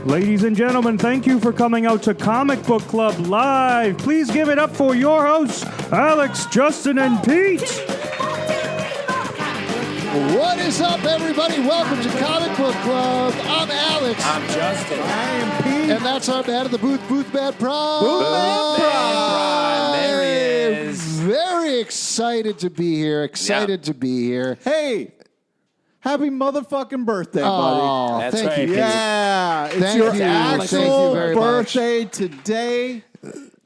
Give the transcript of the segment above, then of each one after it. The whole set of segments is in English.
Ladies and gentlemen, thank you for coming out to Comic Book Club Live. Please give it up for your hosts, Alex, Justin, and Pete. What is up, everybody? Welcome to Comic Book Club. I'm Alex. I'm Justin. I am Pete. And that's our man of the booth, Boothman Prime. Boothman Prime. There he is. Very excited to be here. To be here. Hey. Happy motherfucking birthday, buddy. Oh, That's thank right. you. Yeah, it's Thank your you. actual Thank you very birthday today.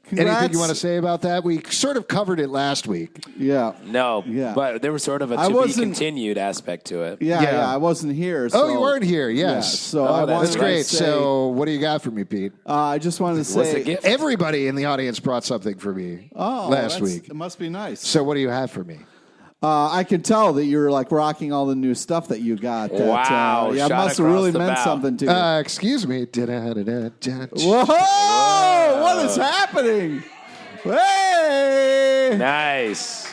Congrats. Anything you want to say about that? We sort of covered it last week. Yeah. No, Yeah. but there was sort of a to be continued aspect to it. Yeah, I wasn't here. So, Oh, you weren't here, yes. so Oh, I wanted That's to great. say, So what do you got for me, Pete? I just wanted to What's say, the gift? Everybody in the audience brought something for me last week. It must be nice. So what do you have for me? I can tell that you're like rocking all the new stuff that you got. That, Wow, yeah, it shot must have across really the meant bow. something to you. Excuse me. Whoa! What is happening? Hey! Nice.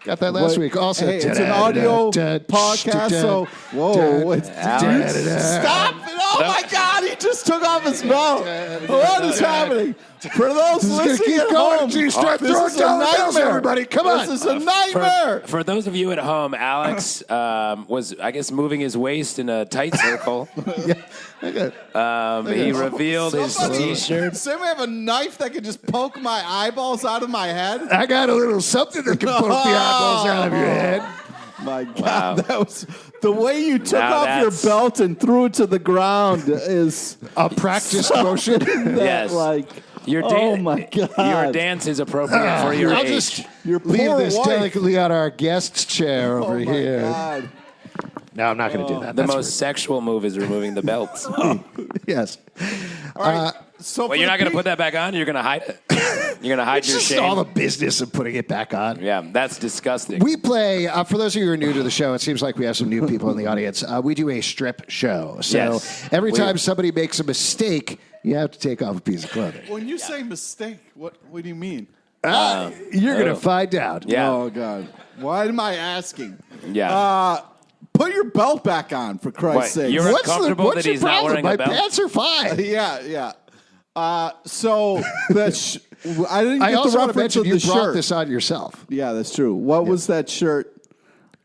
Got that last week. Also, hey, it's an audio podcast, so whoa! Stop! Oh my God! He just took off his belt. What is happening? For those listening at home, until you start this throwing is a dollar bills, nightmare. everybody. Come on. This is a nightmare. For those of you at home, Alex was, I guess, moving his waist in a tight circle. He revealed his T-shirt. Does anyone have a knife that could just poke my eyeballs out of my head? I got a little something that can poke the eyeballs out of your head. My God, that was the way you took Now off your that's- belt and threw it to the ground is A practice motion. Yes. Oh my God, Your dance is appropriate for your I'll age. just Your leave poor this wife. delicately on our guest's chair over Oh my here. God. No, I'm not going to do that. The That's most sexual move is removing the belts. rude. Yes. All right. So Well, you're not going to put that back on? You're going to hide it? You're going to hide It's your just shame? all the business of putting it back on. Yeah, that's disgusting. We play, for those of you who are new to the show, it seems like we have some new people in the audience. We do a strip show. So Yes. every time somebody makes a mistake, you have to take off a piece of clothing. When you say mistake, what do you mean? You're going to find out. Yeah. Oh God. Why am I asking? Yeah. Put your belt back on, for Christ's What, sake. you're uncomfortable that your he's not problem? wearing a My belt? pants are fine. Yeah. So that I didn't I get the also want to reference mention of you the brought shirt. this on yourself. Yeah, that's true. What was that shirt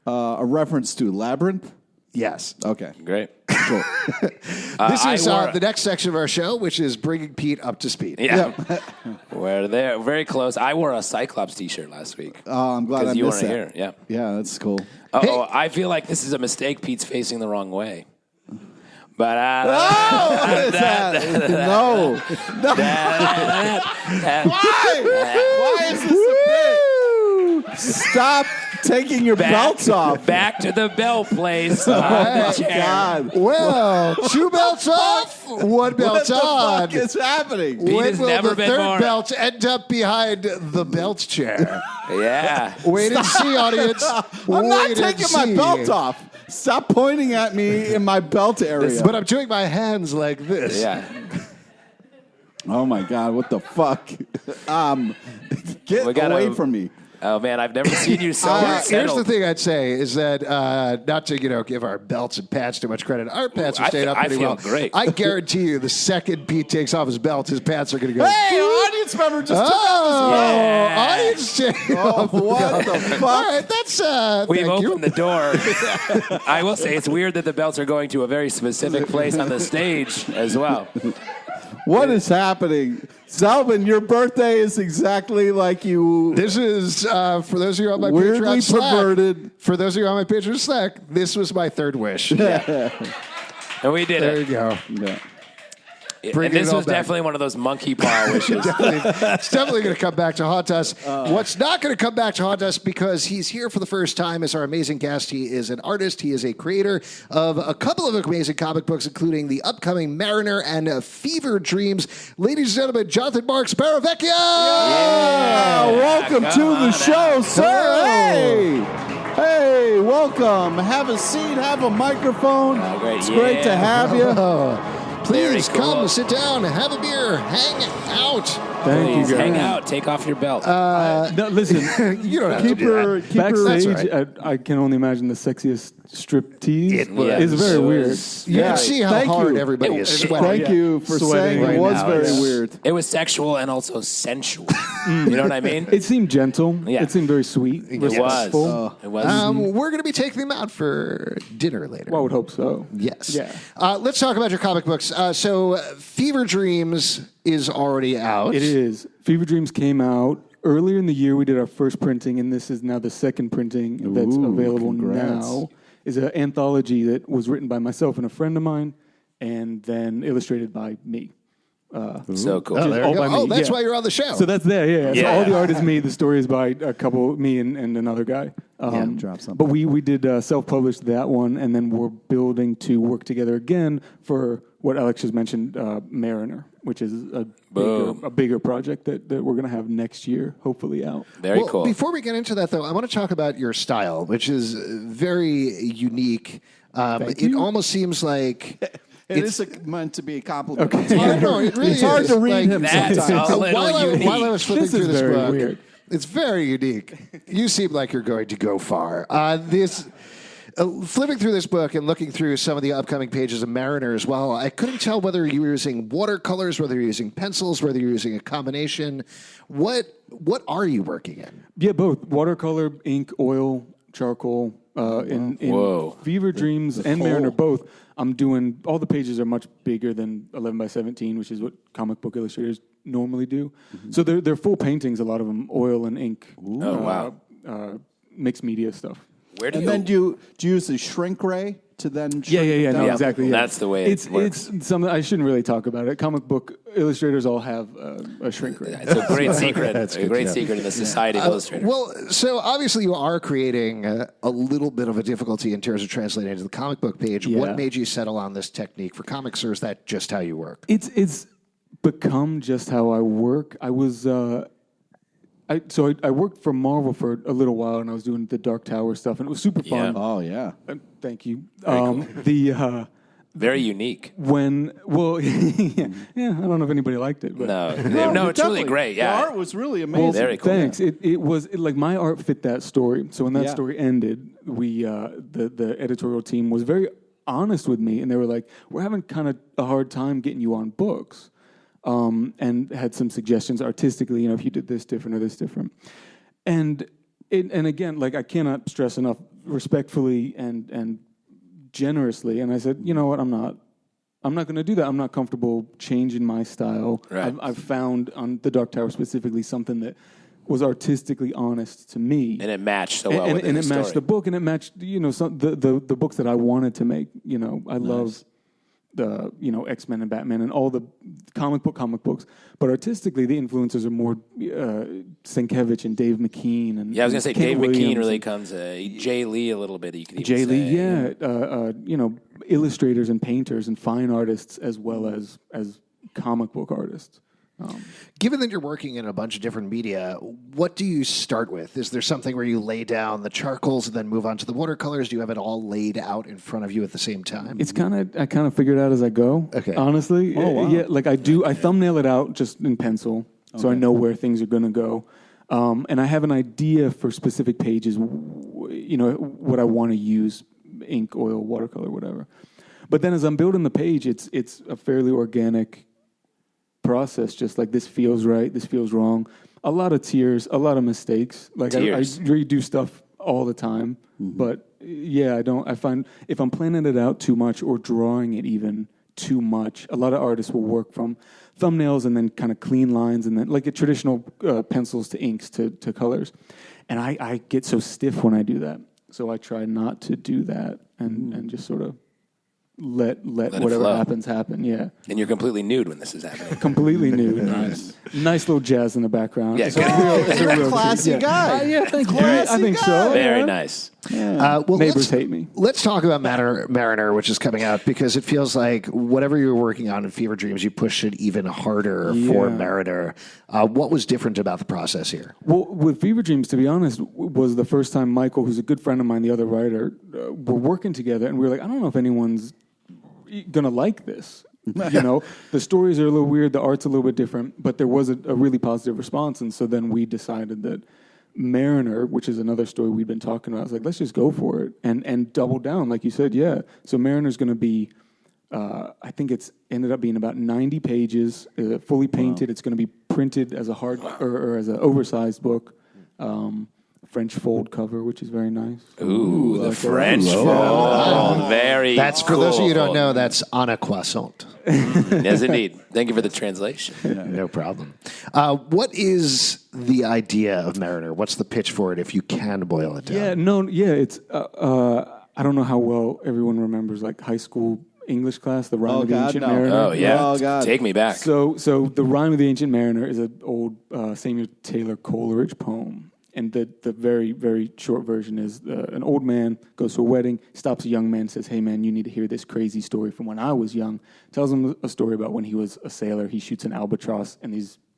a reference to? Labyrinth? Yes. Okay. Great. Cool. This I is wore- the next section of our show, which is bringing Pete up to speed. Yeah. We're there. Very close. I wore a Cyclops T-shirt last week. Oh, I'm glad I Because you missed weren't that. here. Yeah. Yeah, that's cool. Uh-oh, I feel like this is a mistake. Pete's facing the wrong way. But What is that? No. Why is this a bit? Stop taking your belts off. Back to the belt place. Oh, my God. Well, two belts off, one belt What the on. fuck is happening? Pete When has will never the been third more- belt end up behind the belt chair? Yeah. Wait and see, audience. I'm not Wait and taking my see. belt off. Stop pointing at me in my belt area. But I'm doing my hands like this. Yeah. Oh my God, what the fuck? Get We gotta- away from me. Oh, man, I've never seen you so Here's the unsettled. thing I'd say is that not to give our belts and pants too much credit. Our pants are I staying fe- up I pretty feel well. great. I guarantee you, the second Pete takes off his belt, his pants are going to go. Hey, an audience member just took off Yeah. audience check. Oh, what the fuck? All right, that's We've thank opened you. the door. I will say it's weird that the belts are going to a very specific place on the stage as well. What is happening? Zalvin, your birthday is exactly like you. This is for those of you on my Weirdly Patreon Slack. perverted. For those of you on my Patreon Slack, this was my third wish. And we did There it. you go. Yeah. Bring And this it all was back. definitely one of those monkey paw wishes. It's definitely going to come back to haunt us. What's not going to come back to haunt us because he's here for the first time as our amazing guest. He is an artist. He is a creator of a couple of amazing comic books, including the upcoming Mariner and Fever Dreams. Ladies and gentlemen, Jonathan Marks Barravecchia! Welcome come to the on show, out. sir. Hey. Hey, welcome. Have a seat, have a microphone. Oh, great. It's great Yeah. to have you. Please Very cool. come, sit down, have a beer, hang out. Thank you, Please guys. hang out. Take off your belt. No, listen, You don't have to do that. backstage, right. I can only imagine the sexiest strip tease. It was. It's very weird. You can see how Thank hard you. everybody is sweating. Thank you for Sweating saying right it was now, very yes. weird. It was sexual and also sensual. You know what I mean? It seemed gentle. Yeah. It seemed very sweet. It was. Respectful. It was. We're going to be taking them out for dinner later. Well, I would hope so. Yes. Yeah. Let's talk about your comic books. So, Fever Dreams is already out. It is. Fever Dreams came out earlier in the year. We did our first printing, and this is now the second printing that's available congrats. now. It's an anthology that was written by myself and a friend of mine, and then illustrated by me. So cool. Oh, there all you go. by me, Oh, that's yeah. why you're on the show. So that's there, yeah. So Yeah. all the art is me. The story is by a couple, me and another guy. drop something. But we did self-publish that one, and then we're building to work together again for what Alex just mentioned, Mariner, which is a bigger project that we're going to have next year, hopefully out. Very cool. Before we get into that, though, I want to talk about your style, which is very unique. It you. almost seems like It is meant to be a compliment. Okay. No, it really It's hard is. to read Like, him That's sometimes. a little unique. While I was flipping This through is this very book, weird. it's very unique. You seem like you're going to go far. Flipping through this book and looking through some of the upcoming pages of Mariner as well, I couldn't tell whether you were using watercolors, whether you're using pencils, whether you're using a combination. What are you working in? Yeah, both. Watercolor, ink, oil, charcoal. In Whoa. Fever Dreams and Mariner both, I'm doing, all the pages are much bigger than 11 by 17, which is what comic book illustrators normally do. So they're full paintings, a lot of them, oil and ink. wow. Mixed media stuff. Where do And you... then do you use the shrink ray to then shrink Yeah. it No, down? exactly. Yeah. That's the way it works. It's something I shouldn't really talk about it. Comic book illustrators all have a shrink ray. It's a great secret. A great secret in the society of illustrators. Well, so obviously you are creating a little bit of a difficulty in terms of translating to the comic book page. Yeah. What made you settle on this technique for comics, or is that just how you work? It's become just how I work. I was I worked for Marvel for a little while, and I was doing the Dark Tower stuff, and it was super fun. Oh, yeah. Thank you. Cool. Very unique. Yeah, I don't know if anybody liked it, but No, it's really Definitely. great. The Yeah. art was really Well, amazing. Very cool. Thanks. It was like my art fit that story. So when that Yeah. story ended, we the editorial team was very honest with me, and they were like, "We're having kind of a hard time getting you on books," and had some suggestions artistically. If you did this different or this different, and again, like I cannot stress enough, respectfully and generously. And I said, you know what, I'm not going to do that. I'm not comfortable changing my style. Right. I've found on the Dark Tower specifically something that was artistically honest to me, And it matched so well with and the it matched story. the book, and it matched some the books that I wanted to make. I love the X-Men and Batman and all the comic books, but artistically the influences are more Sienkiewicz and Dave McKean and Yeah, I was going to say Kent Dave Williams McKean and really comes, Jay Lee a little bit, you could even Jay Lee, say. illustrators and painters and fine artists as well as comic book artists. Given that you're working in a bunch of different media, what do you start with? Is there something where you lay down the charcoals and then move on to the watercolors? Do you have it all laid out in front of you at the same time? It's I kind of figure it out as I go. Okay. Honestly. Oh, wow. Yeah, like I thumbnail it out just in pencil, so I know where things are going to go. And I have an idea for specific pages, what I want to use, ink, oil, watercolor, whatever. But then as I'm building the page, it's a fairly organic process, just like this feels right, this feels wrong. A lot of tears, a lot of mistakes. Like I redo stuff all the time, but yeah, I find if I'm planning it out too much or drawing it even too much, a lot of artists will work from thumbnails and then kind of clean lines and then like a traditional pencils to inks to colors. And I get so stiff when I do that. So I try not to do that and just sort of let whatever flow. happen. Yeah. And you're completely nude when this is happening. Completely nude. Nice little jazz in the background. Yeah, It's good. You're a classy guy. Yeah, thank you. Classy I think guy. so. Very yeah. nice. Yeah. Neighbors hate me. Let's talk about Mariner, which is coming out, because it feels like whatever you were working on in Fever Dreams, you pushed it even harder for Mariner. What was different about the process here? Well, with Fever Dreams, to be honest, was the first time Michael, who's a good friend of mine, the other writer, were working together, and we were like, I don't know if anyone's going to like this. The stories are a little weird, the art's a little bit different, but there was a really positive response. And so then we decided that Mariner, which is another story we've been talking about, I was like, let's just go for it and double down, like you said, yeah. So Mariner's going to be, I think it's ended up being about 90 pages, fully painted. Wow. It's going to be printed as a or as an oversized book. French fold cover, which is very nice. Ooh, the French fold. Very That's, for those of you who don't know, that's en a croissant. Yes, indeed. Thank you for the translation. No problem. What is the idea of Mariner? What's the pitch for it, if you can boil it down? It's, I don't know how well everyone remembers, like, high school English class, the Rime of the Ancient Mariner. Oh, yeah. Oh, God. Take me back. So the Rime of the Ancient Mariner is an old Samuel Taylor Coleridge poem. And the very, very short version is an old man goes to a wedding, stops a young man, says, hey, man, you need to hear this crazy story from when I was young. Tells him a story about when he was a sailor. He shoots an albatross, and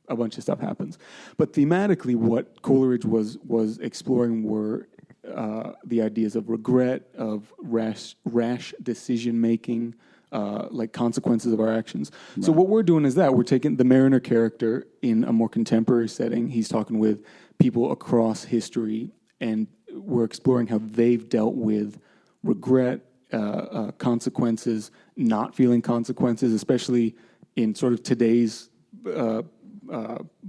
a bunch of stuff happens. But thematically, what Coleridge was exploring were the ideas of regret, of rash decision-making, like consequences of our actions. Right. So what we're doing is that we're taking the Mariner character in a more contemporary setting. He's talking with people across history, and we're exploring how they've dealt with regret, consequences, not feeling consequences, especially in sort of today's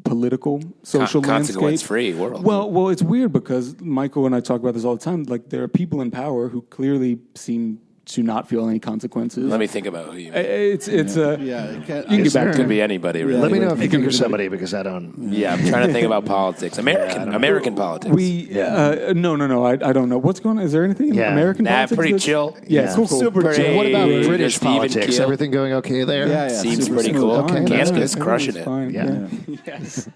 political, social landscape. Consequence-free world. Well, it's weird because Michael and I talk about this all the time. Like, there are people in power who clearly seem to not feel any consequences. Let me think about who you mean. You can get back to Could be anybody, really. Let me know if you think of somebody, because I don't. Yeah, I'm trying to think about politics. American politics. No. I don't know. What's going on? Is there anything in American politics? Pretty chill. Yeah, cool. Super chill. What about British Stephen politics? Keel. Everything going okay there? Yeah. Seems Super pretty smooth. cool. Okay, Canada's crushing it. Fine. Yeah. Yes.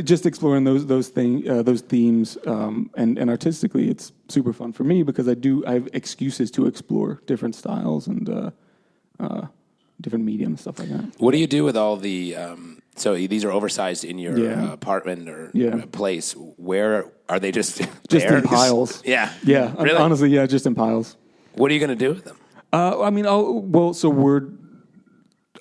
Just exploring those themes, and artistically, it's super fun for me because I have excuses to explore different styles and different mediums, stuff like that. What do you do with all the? So these are oversized in your apartment or place. Where are they? Just in piles. Yeah. Really? Honestly, just in piles. What are you going to do with them? So we're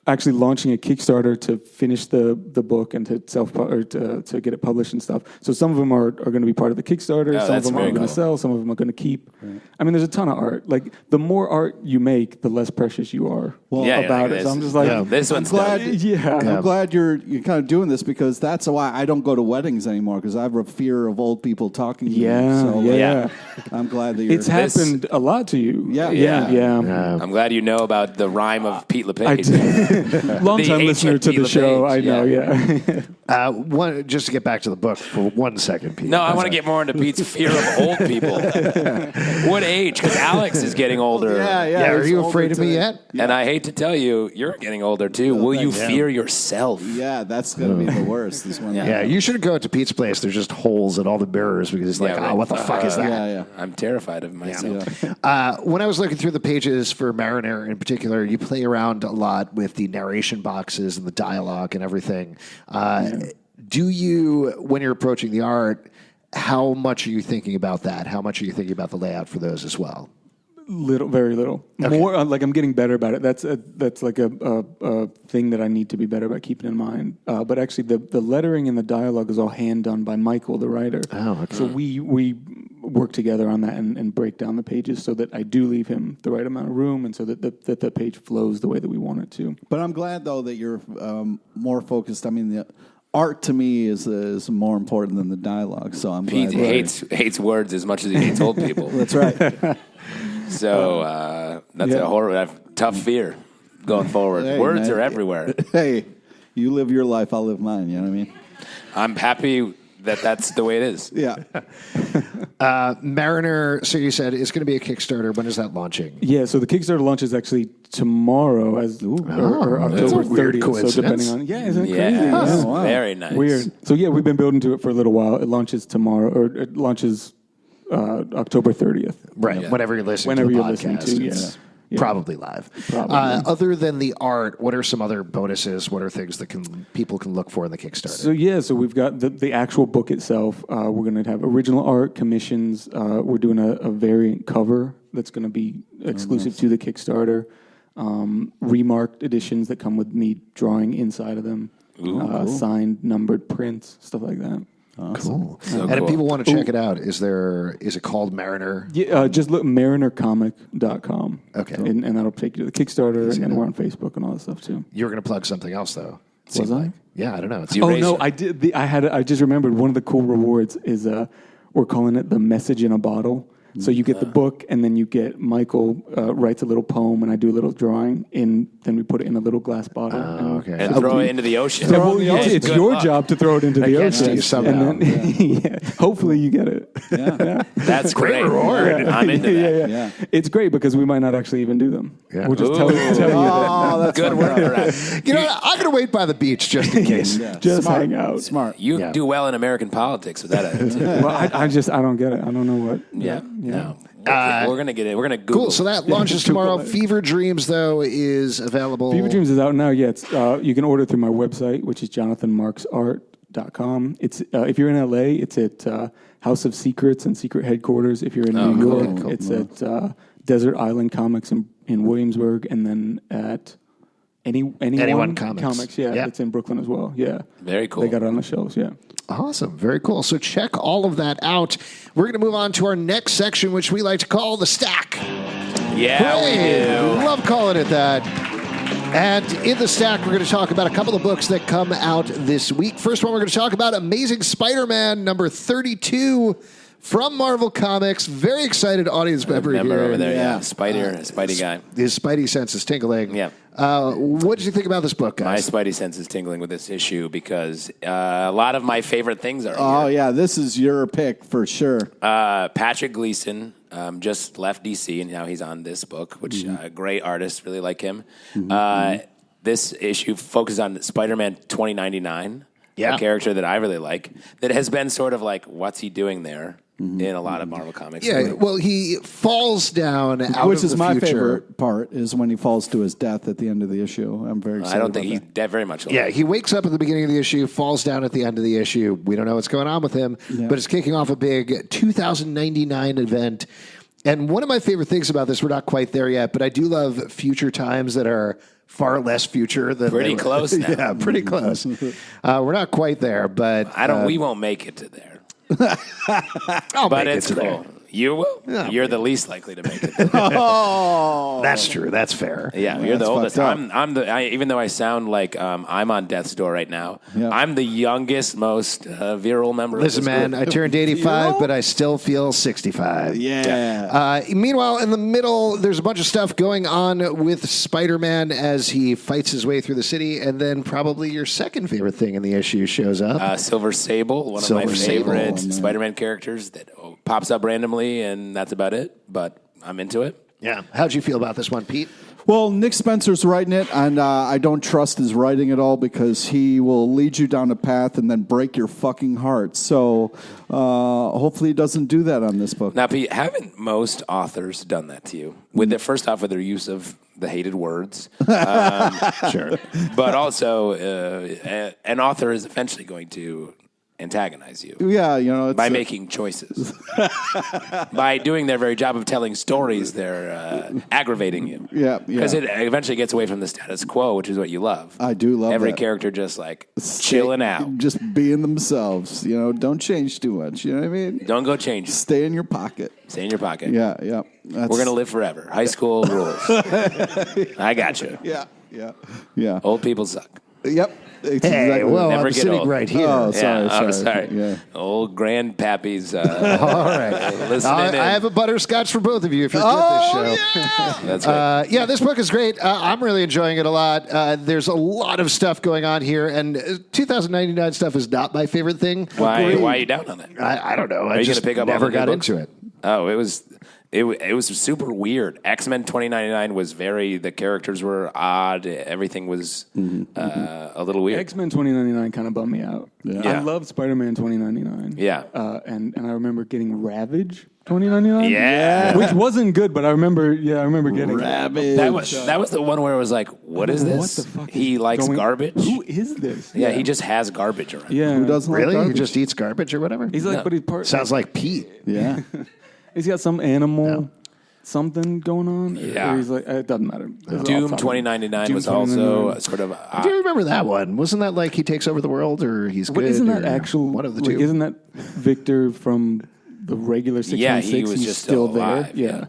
actually launching a Kickstarter to finish the book and to get it published and stuff. So some of them are going to be part of the Kickstarter. Some of them are going to sell. Some of them are going to keep. Right. I mean, there's a ton of art. Like, the more art you make, the less precious you are about it. So I'm just like, this one's glad. done. I'm glad you're kind of doing this, because that's why I don't go to weddings anymore, because I have a fear of old people talking to me. So, I'm glad that you're. It's happened a lot to you. Yeah. I'm glad you know about the rhyme of Pete LePage. Long-time listener to the show, I know, Just to get back to the book for 1 second, Pete. No, I want to get more into Pete's fear of old people. What age? Because Alex is getting older. Yeah, are you afraid of me yet? And I hate to tell you, you're getting older too. Will you fear yourself? Yeah, that's going to be the worst. This one. Yeah, you should go to Pete's place. There's just holes in all the mirrors because he's like, what the fuck is that? Yeah. I'm terrified of myself. When I was looking through the pages for Mariner in particular, you play around a lot with the narration boxes and the dialogue and everything. Do you, when you're approaching the art, how much are you thinking about that? How much are you thinking about the layout for those as well? Very little. Okay. More like I'm getting better about it. That's like a thing that I need to be better about keeping in mind. But actually, the lettering and the dialogue is all hand done by Michael, the writer. Oh, okay. So we work together on that and break down the pages so that I do leave him the right amount of room, and so that the page flows the way that we want it to. But I'm glad though that you're more focused. I mean, the art to me is more important than the dialogue. So I'm Pete glad hates words as much as he hates old people. That's right. So that's a tough fear going forward. Hey, Words are everywhere. Hey, you live your life, I'll live mine. You know what I mean? I'm happy that's the way it is. Yeah. Mariner, so you said, is going to be a Kickstarter. When is that launching? Yeah, so the Kickstarter launch is actually tomorrow, or October 30th. So depending on, isn't it crazy? Yeah. Wow. Very nice. Weird. So we've been building to it for a little while. It launches tomorrow, or it launches October 30th. Right. Yeah. Whenever you're listening to the podcast. It's probably live. Other than the art, what are some other bonuses? What are things that people can look for in the Kickstarter? So we've got the actual book itself. We're going to have original art, commissions. We're doing a variant cover that's going to be exclusive to the Kickstarter. remarked editions that come with me drawing inside of them, signed, numbered prints, stuff like that. Awesome. Cool. So and if people want to check it out, is it called Mariner? Yeah, just look marinercomic.com. Okay. And that'll take you to the Kickstarter, and we're on Facebook and all that stuff too. You're going to plug something else though. Was I? Yeah, I don't know. I did. I just remembered one of the cool rewards is we're calling it the message in a bottle. So you get the book, and then you get Michael writes a little poem, and I do a little drawing, and then we put it in a little glass bottle. And throw it into the ocean. It's your job to throw it into the ocean. Somehow. And then, hopefully you get it. Yeah. That's great. Reward. I'm into that. Yeah. It's great because we might not actually even do them. Yeah. We'll just tell you that. Oh, that's Good work. Right. You know what? I'm going to wait by the beach just in case. Just Smart. hang out. Smart. You do well in American politics with that attitude. Well, I don't get it. I don't know what. Yeah. No. We're gonna get it. We're gonna Google. Cool. So that launches tomorrow. Fever Dreams, though, is available. Fever Dreams is out now. Yeah, you can order through my website, which is jonathanmarksart.com. It's if you're in LA, it's at House of Secrets and Secret Headquarters. If you're in New York, it's at Desert Island Comics in Williamsburg, and then at Anyone Comics. Yeah, it's in Brooklyn as well. Yeah, very cool. They got it on the shelves. Yeah. Awesome. Very cool. So check all of that out. We're going to move on to our next section, which we like to call the stack. Yeah, we do. Love calling it that. And in the stack, we're going to talk about a couple of books that come out this week. First one, we're going to talk about Amazing Spider-Man number 32 from Marvel Comics. Very excited audience member here. Over there, yeah. Spidey guy. His Spidey sense is tingling. Yeah. What did you think about this book, guys? My Spidey sense is tingling with this issue because a lot of my favorite things are here. Oh, yeah. This is your pick for sure. Patrick Gleason just left DC, and now he's on this book, which great artist. Really like him. This issue focuses on Spider-Man 2099, a character that I really like, that has been sort of like, what's he doing there? In a lot of Marvel comics. Yeah, well, he falls down out Which of is the my future. favorite part, is when he falls to his death at the end of the issue. I'm very excited I don't think about he's that. dead very much alive. Yeah, he wakes up at the beginning of the issue, falls down at the end of the issue. We don't know what's going on with him, but it's kicking off a big 2099 event. And one of my favorite things about this, we're not quite there yet, but I do love future times that are far less future than Pretty close now. Yeah, pretty close. We're not quite there, but we won't make it to there. I'll But make it's it to cool. there. You will. Yeah. You're the least likely to make it. That's true. That's fair. Yeah, you're the That's oldest. fucked up. Even though I sound like I'm on death's door right now, Yeah. I'm the youngest, most virile member. Listen, of this man, group. I turned 85, but I still feel 65. Yeah. Meanwhile, in the middle, there's a bunch of stuff going on with Spider-Man as he fights his way through the city, and then probably your second favorite thing in the issue shows up. Silver Sable, one of my favorite Spider-Man characters that pops up randomly, and that's about it. But I'm into it. Yeah. How'd you feel about this one, Pete? Well, Nick Spencer's writing it, and I don't trust his writing at all because he will lead you down a path and then break your fucking heart. So hopefully he doesn't do that on this book. Now, Pete, haven't most authors done that to you? With their use of the hated words. Sure. But also, an author is eventually going to antagonize you. Yeah, it's by making choices. By doing their very job of telling stories, they're aggravating you. Yeah. Because it eventually gets away from the status quo, which is what you love. I do love every that. character just like chilling out. Just being themselves. Don't change too much. You know what I mean? Don't go change. Stay in your pocket. Stay in your pocket. Yeah. We're going to live forever. High school rules. I got you. Yeah. Old people suck. Yep. Hey, well, Never I'm get sitting old. right here. Oh, sorry. I'm sorry. Yeah. Old grandpappies. All right. Listening in. I have a butterscotch for both of you if you're good this show. That's great. This book is great. I'm really enjoying it a lot. There's a lot of stuff going on here, and 2099 stuff is not my favorite thing. Why are you down on it? I don't know. I you just gonna pick up all never the new got books? into it. Oh, it was super weird. X-Men 2099 was the characters were odd. Everything was a little weird. X-Men 2099 kind of bummed me out. Yeah. I loved Spider-Man 2099. Yeah. And I remember getting Ravage 2099. Yeah. Which wasn't good, but I remember getting Ravage. That was the one where it was like, what is this? What the fuck? He likes garbage? Who is this? Yeah, he just has garbage around. Yeah. Who doesn't like Really? He garbage? just eats garbage or whatever? He's like, but he's part. Sounds like Pete. Yeah. He's got some animal. something going on. Yeah. Or he's like, it doesn't matter. Doom 2099 was also sort of. I do remember that one. Wasn't that like he takes over the world or he's good? Isn't that or actual? one of the like, two? Isn't that Victor from the regular 616? Yeah, he was He's just still alive. there. Yeah.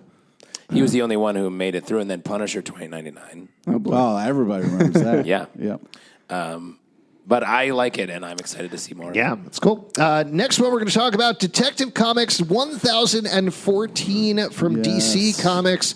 He was the only one who made it through, and then Punisher 2099. Oh, boy. Oh, everybody remembers that. Yeah. Yeah. But I like it, and I'm excited to see more. Yeah, that's cool. Next one, we're going to talk about Detective Comics 1014 from DC Comics.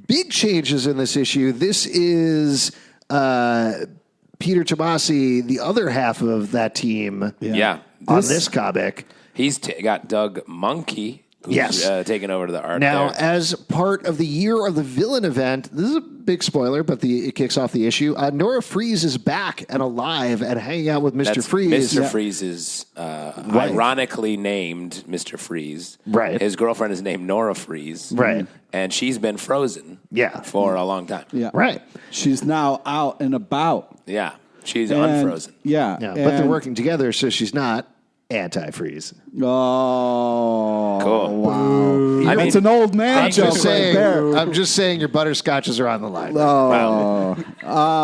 Big changes in this issue. This is Peter Tomasi, the other half of that team. Yeah. On this comic. He's got Doug Monkey, who's taken over to the art Now, there. as part of the Year of the Villain event, this is a big spoiler, but it kicks off the issue. Nora Freeze is back and alive and hanging out with Mr. That's Freeze. Mr. Freeze is ironically named Mr. Freeze. Right. His girlfriend is named Nora Freeze. Right. And she's been frozen for a long time. Yeah. Right. She's now out and about. Yeah. She's And- unfrozen. Yeah. Yeah, but they're working together, so she's not anti-freeze. Oh. Cool. Wow. I That's mean, an old man I'm joke just right there. I'm just saying your butterscotches are on the line. Oh.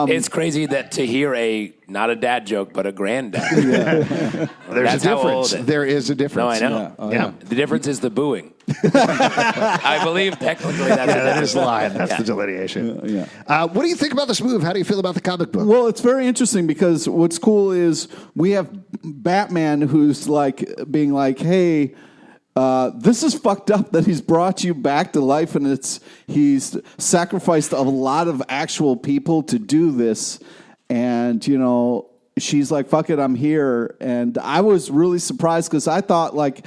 It's crazy that to hear not a dad joke, but a granddad. There's That's a how old difference. it- There is a No, difference. I know. Yeah. The difference is the booing. I believe technically that's Yeah, that is the line. That's the delineation. What do you think about this move? How do you feel about the comic book? Well, it's very interesting because what's cool is we have Batman who's like being like, hey, this is fucked up that he's brought you back to life and he's sacrificed a lot of actual people to do this. And, you know, she's like, fuck it, I'm here. And I was really surprised because I thought like,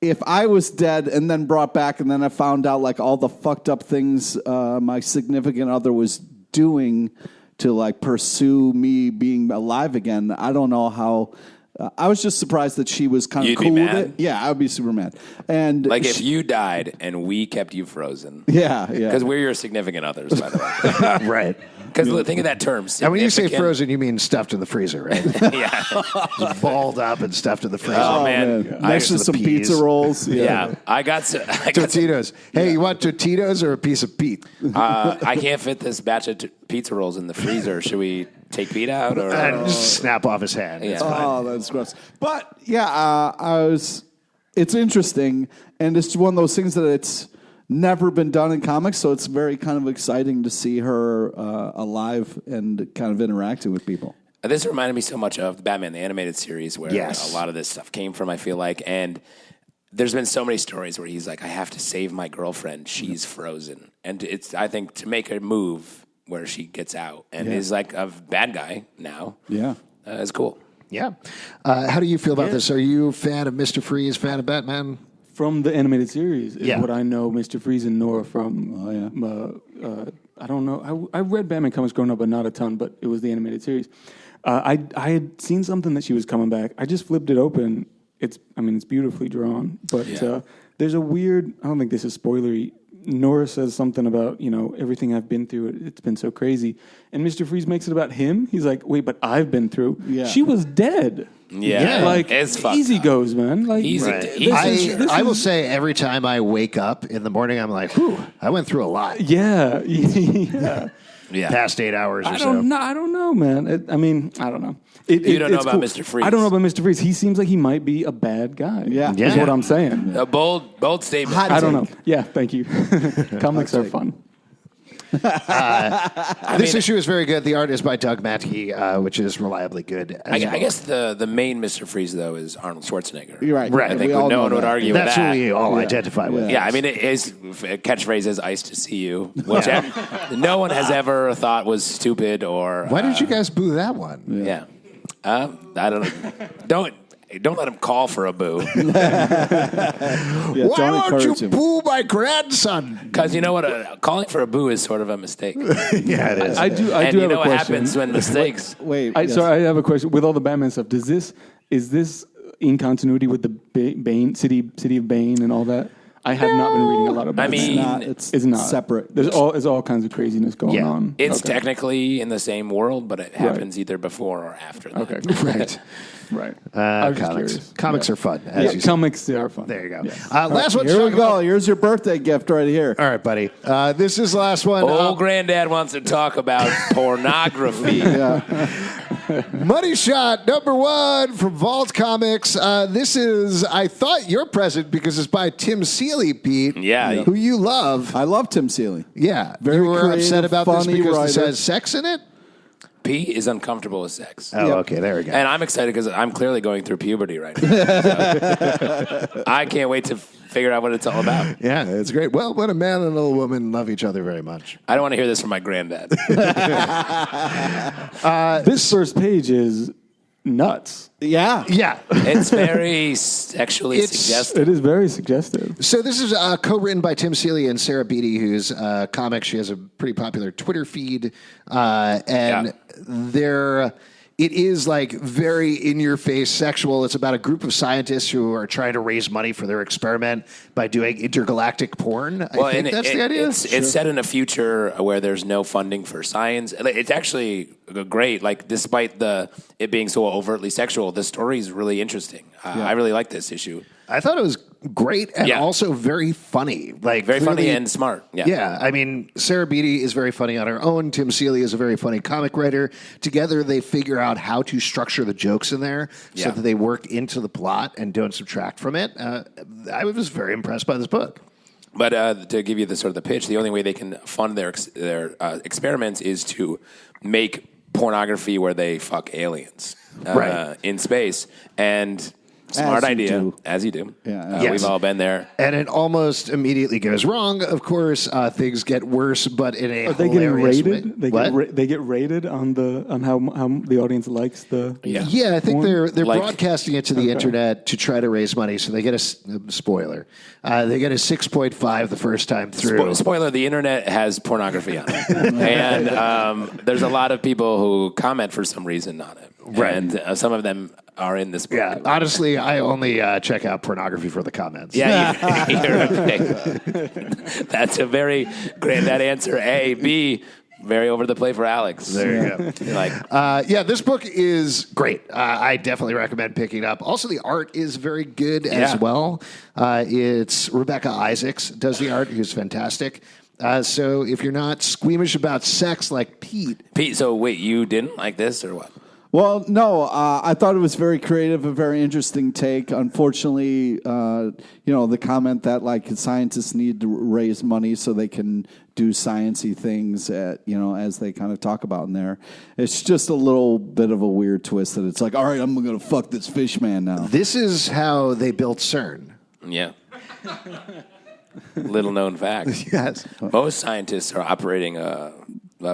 if I was dead and then brought back and then I found out like all the fucked up things my significant other was doing to like pursue me being alive again, I don't know how. I was just surprised that she was kind of You'd be cool with mad? it. Yeah, I would be super mad. And Like if you died and we kept you frozen. yeah. Because we're your significant others, by the way. Right. Because think of that term. And when you say significant. frozen, you mean stuffed in the freezer, right? Yeah. Just balled up and stuffed in the freezer. Oh, man. Next to the some peas. pizza rolls. Yeah. I got some. Totitos. Hey, you want Totitos or a piece of Pete? I can't fit this batch of pizza rolls in the freezer. Should we take Pete out? Or Just snap off his hand. Yeah. It's fine. Oh, that's gross. But yeah, it's interesting, and it's one of those things that it's never been done in comics, so it's very kind of exciting to see her alive and kind of interacting with people. This reminded me so much of Batman, the animated series, where Yes. a lot of this stuff came from, I feel like. And there's been so many stories where he's like, I have to save my girlfriend. She's frozen. And it's, I think, to make a move where she gets out and is like a bad guy now. Yeah. Is cool. Yeah. How do you feel about this? Are you a fan of Mr. Freeze, fan of Batman? From the animated series is Yeah. what I know Mr. Freeze and Nora from. I don't know. I read Batman comics growing up, but not a ton, but it was the animated series. I had seen something that she was coming back. I just flipped it open. It's beautifully drawn, but there's a weird, I don't think this is spoilery. Nora says something about, everything I've been through, it's been so crazy. And Mr. Freeze makes it about him. He's like, wait, but I've been through. Yeah. She was dead. Yeah. Like, It's fucked easy up. goes, man. Like, Easy. Right. This I will say every time I wake up in the morning, I'm like, whew, I went through a lot. yeah. yeah. Yeah. Past 8 hours or I so. don't know, man. I don't know. You don't know it's about Mr. Freeze. I don't know about Mr. Freeze. He seems like he might be a bad guy. Yeah. Is Yeah. what I'm saying. A bold statement. Hot I don't know. take. Yeah, thank you. Comics are fun. This issue is very good. The art is by Doug Matkey, which is reliably good. I guess the main Mr. Freeze, though, is Arnold Schwarzenegger. You're right. Right. I think We all no know one would that. argue That's with who that. we all identify with. Yeah, I mean, his catchphrase is "Ice to see you," which no one has ever thought was stupid or. Why did you guys boo that one? Yeah, I don't know. Don't let him call for a boo, Yeah, Why don't won't you encourage him. boo my grandson? because you know what? Calling for a boo is sort of a mistake. Yeah, it is. I do and have you know a what question. happens when mistakes. Wait. yes. Sorry, I have a question. With all the Batman stuff, is this in continuity with the Bane city of Bane and all that? I have not been reading a lot about. I mean, it's not separate. There's all kinds of craziness going on. It's technically in the same world, but it happens either before or after that. Okay, Right. right. I was just Comics. curious. Comics are fun. As Yeah, you said. comics they are fun. There you go. Yeah. Last one. Here we go. Here's your birthday gift right here. All right, buddy. This is the last one. Old granddad wants to talk about pornography. Money Shot #1 from Vault Comics. This is, I thought, your present because it's by Tim Seeley, Pete. Yeah. Who you love. I love Tim Seeley. Yeah. Very you were creative, upset about this funny because writer. this has sex in it? Pete is uncomfortable with sex. Oh, okay. There we go. And I'm excited because I'm clearly going through puberty right now. So I can't wait to figure out what it's all about. Yeah, it's great. Well, when a man and a little woman love each other very much. I don't want to hear this from my granddad. This first page is nuts. Yeah. Yeah. It's very sexually suggestive. It is very suggestive. So this is co-written by Tim Seeley and Sarah Beatty, who's comic. She has a pretty popular Twitter feed, and it is like very in-your-face sexual. It's about a group of scientists who are trying to raise money for their experiment by doing intergalactic porn. I think that's the idea. It's set in a future where there's no funding for science. It's actually great. Like, despite it being so overtly sexual, the story is really interesting. I really like this issue. I thought it was great and also very funny. Like Very funny clearly- and smart. Yeah, I mean, Sarah Beatty is very funny on her own. Tim Seeley is a very funny comic writer. Together, they figure out how to structure the jokes in there so that they work into the plot and don't subtract from it. I was very impressed by this book. But to give you the sort of the pitch, the only way they can fund their experiments is to make pornography where they fuck aliens in space. And smart idea, as you do. Yeah. We've all been there. And it almost immediately goes wrong. Of course, things get worse, but in a Are they getting hilarious rated? way. They get rated on how the audience likes the. Yeah, I think porn? they're Like- broadcasting it to the internet to try to raise money. So they get a spoiler. They get a 6.5 the first time through. Spoiler: the internet has pornography on it, and there's a lot of people who comment for some reason on it, Right. And some of them are in this book. Yeah, honestly, I only check out pornography for the comments. Yeah, you're a pig. That's a very granddad answer. A, B, very over the play for Alex. There you go. You're like, This book is great. I definitely recommend picking it up. Also, the art is very good as well. It's Rebecca Isaacs does the art, who's fantastic. So if you're not squeamish about sex like Pete, so wait, you didn't like this or what? Well, no, I thought it was very creative, a very interesting take. Unfortunately, the comment that like scientists need to raise money so they can do sciencey things, as they kind of talk about in there. It's just a little bit of a weird twist that it's like, all right, I'm going to fuck this fish man now. this is how they built CERN. Yeah. Little known fact. Yes. Most scientists are operating a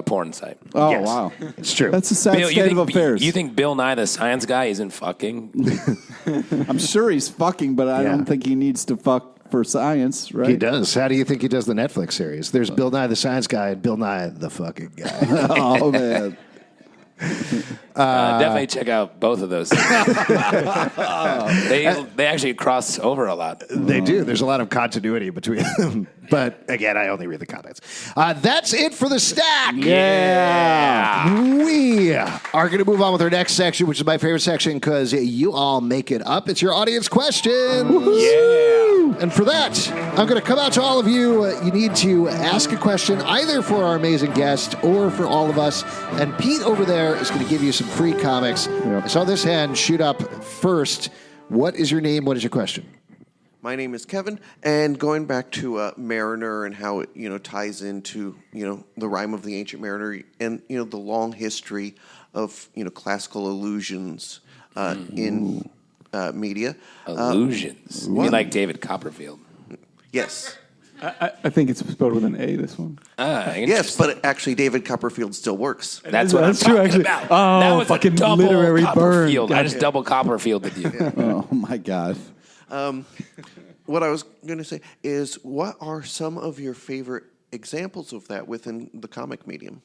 porn site. Oh, Yes. wow. It's true. That's a sad Bill, state of affairs. You think Bill Nye, the science guy, isn't fucking? I'm sure he's fucking, but I don't think he needs to fuck for science, right? He does. How do you think he does the Netflix series? There's Bill Nye the Science Guy and Bill Nye the fucking guy. Oh, man. Definitely check out both of those. They actually cross over a lot. They do. There's a lot of continuity between them. But again, I only read the comments. That's it for the stack. Yeah. We are going to move on with our next section, which is my favorite section because you all make it up. It's your audience questions. Yeah. And for that, I'm going to come out to all of you. You need to ask a question either for our amazing guest or for all of us. And Pete over there is going to give you some free comics. I saw this hand shoot up first. What is your name? What is your question? My name is Kevin, and going back to Mariner and how it ties into the rhyme of the Ancient Mariner and the long history of classical illusions in media. Illusions. You mean like David Copperfield? Yes, I think it's spelled with an A. This one. yes, but actually, David Copperfield still works. That's what I'm That's true, talking actually. about. Oh, that was fucking a double literary burn. Copperfield. I Gotcha. just double Copperfielded you. Oh, my God. What I was going to say is, what are some of your favorite examples of that within the comic medium?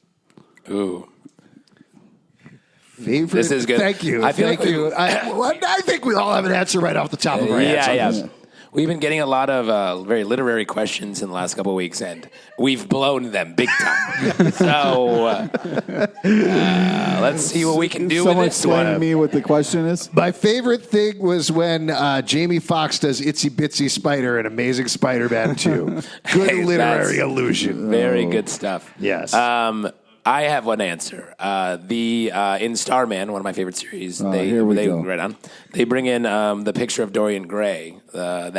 Ooh. Favorite? This is good. Thank you. I feel Thank like you. I think we all have an answer right off the top of our heads. Yeah. We've been getting a lot of very literary questions in the last couple of weeks, and we've blown them big time. So let's see what we can do Someone with this explain to one. me what the question is. My favorite thing was when Jamie Foxx does Itsy Bitsy Spider in Amazing Spider-Man 2. Good Hey, literary that's illusion. Very good stuff. Yes. I have one answer. In Starman, one of my favorite series, here we go. right on. They bring in the picture of Dorian Gray, and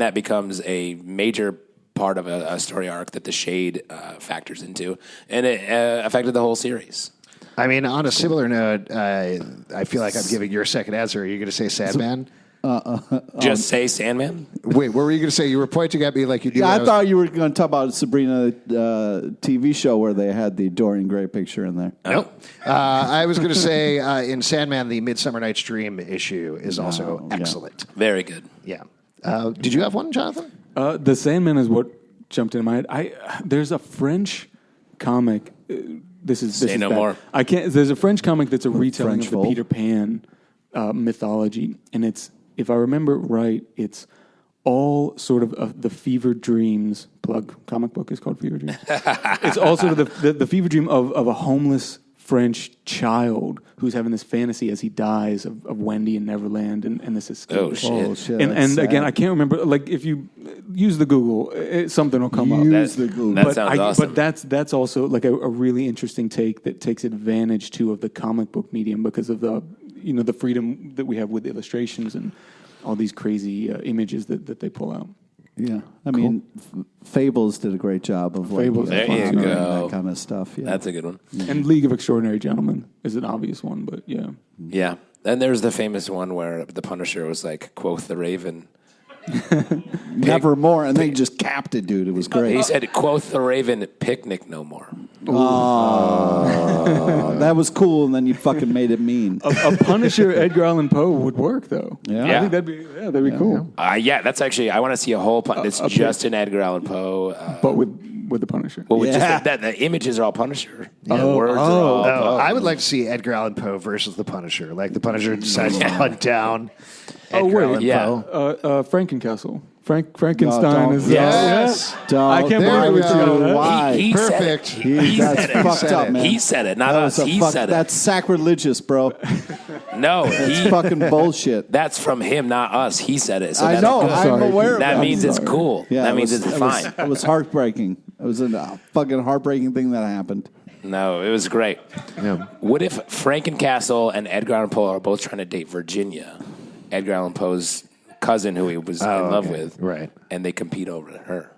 that becomes a major part of a story arc that the shade factors into, and it affected the whole series. I mean, on a similar note, I feel like I'm giving your second answer. Are you going to say Sandman? Just say Sandman. Wait, what were you going to say? You were pointing at me like you do. Yeah, when I was- thought you were going to talk about Sabrina TV show where they had the Dorian Gray picture in there. Nope. I was going to say in Sandman, the Midsummer Night's Dream issue is also excellent. Very good. Yeah. Did you have one, Jonathan? The Sandman is what jumped into my head. There's a French comic. This is no bad. more. I can't. There's a French comic that's a retelling French of the Fold? Peter Pan mythology, and it's, if I remember right, it's all sort of the fever dreams. Plug comic book is called Fever Dreams. It's all sort of the fever dream of a homeless French child who's having this fantasy as he dies of Wendy in Neverland and this escape. Oh, shit. Oh, shit. And that's again, sad. I can't remember. Like, if you use the Google, something will come up. Use the Google. That sounds awesome. But that's also like a really interesting take that takes advantage too of the comic book medium because of the the freedom that we have with illustrations and all these crazy images that they pull out. Yeah, I mean, Fables did a great job of like Fables. There you fun and go. that kind of stuff. Yeah, That's a good one. And League of Extraordinary Gentlemen is an obvious one, but yeah. Yeah. And there's the famous one where the Punisher was like, quoth the Raven. Nevermore, and they just capped it, dude. It was great. He said, quoth the Raven, picnic no more. That was cool, and then you fucking made it mean. A Punisher Edgar Allan Poe would work though. Yeah. I think that'd be cool. Yeah, that's actually, I want to see a whole, it's just an Edgar Allan Poe. But with the Punisher. Well, with Yeah. just the images are all Punisher. The words are all Poe. I would like to see Edgar Allan Poe versus the Punisher. Like the Punisher decides to hunt down Edgar wait, Allan yeah. Poe. Frankencastle. Frankenstein don't- is. Yes. Don't- I can't There believe we we forgot go. that. Why? He said Perfect. it. He That's said it. fucked said up, it. man. He said it, not That us. was a He said it. That's sacrilegious, bro. No, It's fucking bullshit. that's from him, not us. He said it. So I that's know. good. I'm sorry. aware of That that. means it's cool. Yeah, that means was- it's it was- fine. It was heartbreaking. It was a fucking heartbreaking thing that happened. No, it was great. Yeah. What if Frankencastle and Edgar Allan Poe are both trying to date Virginia, Edgar Allan Poe's cousin who he was in love okay. with, Right. and they compete over her?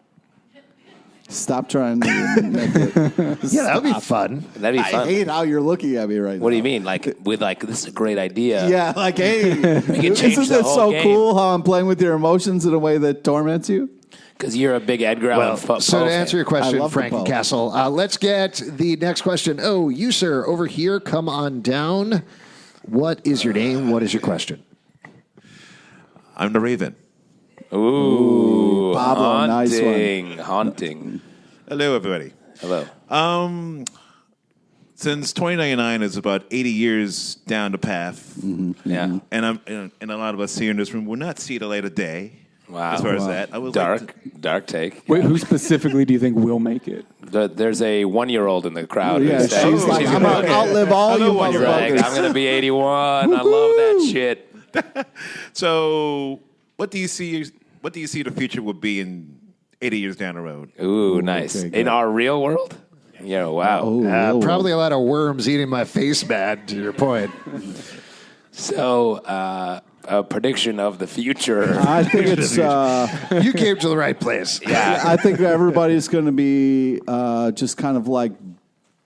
Stop trying to make it. Yeah, that would be fun. That'd be I fun. hate how you're looking at me right now. What do you mean? Like this is a great idea. Yeah, like, hey, can change isn't the it whole so game. cool how I'm playing with your emotions in a way that torments you? Because you're a big Edgar Allan Well, Poe so to fan. answer your question, I love the Frank and Poe. Castle, let's get the next question. Oh, you, sir, over here, come on down. What is your name? What is your question? I'm the Raven. Ooh, Pablo, nice one. haunting. Hello, everybody. Hello. Since 2099 is about 80 years down the path, Yeah. and a lot of us here in this room will not see the light of day. Wow. As far as that, I would Dark take. Wait, who specifically do you think will make it? There's a 1-year-old in the crowd. Yeah, who's saying she's like, I'm gonna- gonna outlive all you She's like, motherfuckers. I'm going to be 81. I love that shit. So, what do you see? What do you see the future would be in 80 years down the road? Ooh, nice. okay, In good. our real world? Yeah, wow. Probably a lot of worms eating my face, man, to your point. So, a prediction of the future. I think it's. You came to the right place. Yeah. I think everybody's going to be just kind of like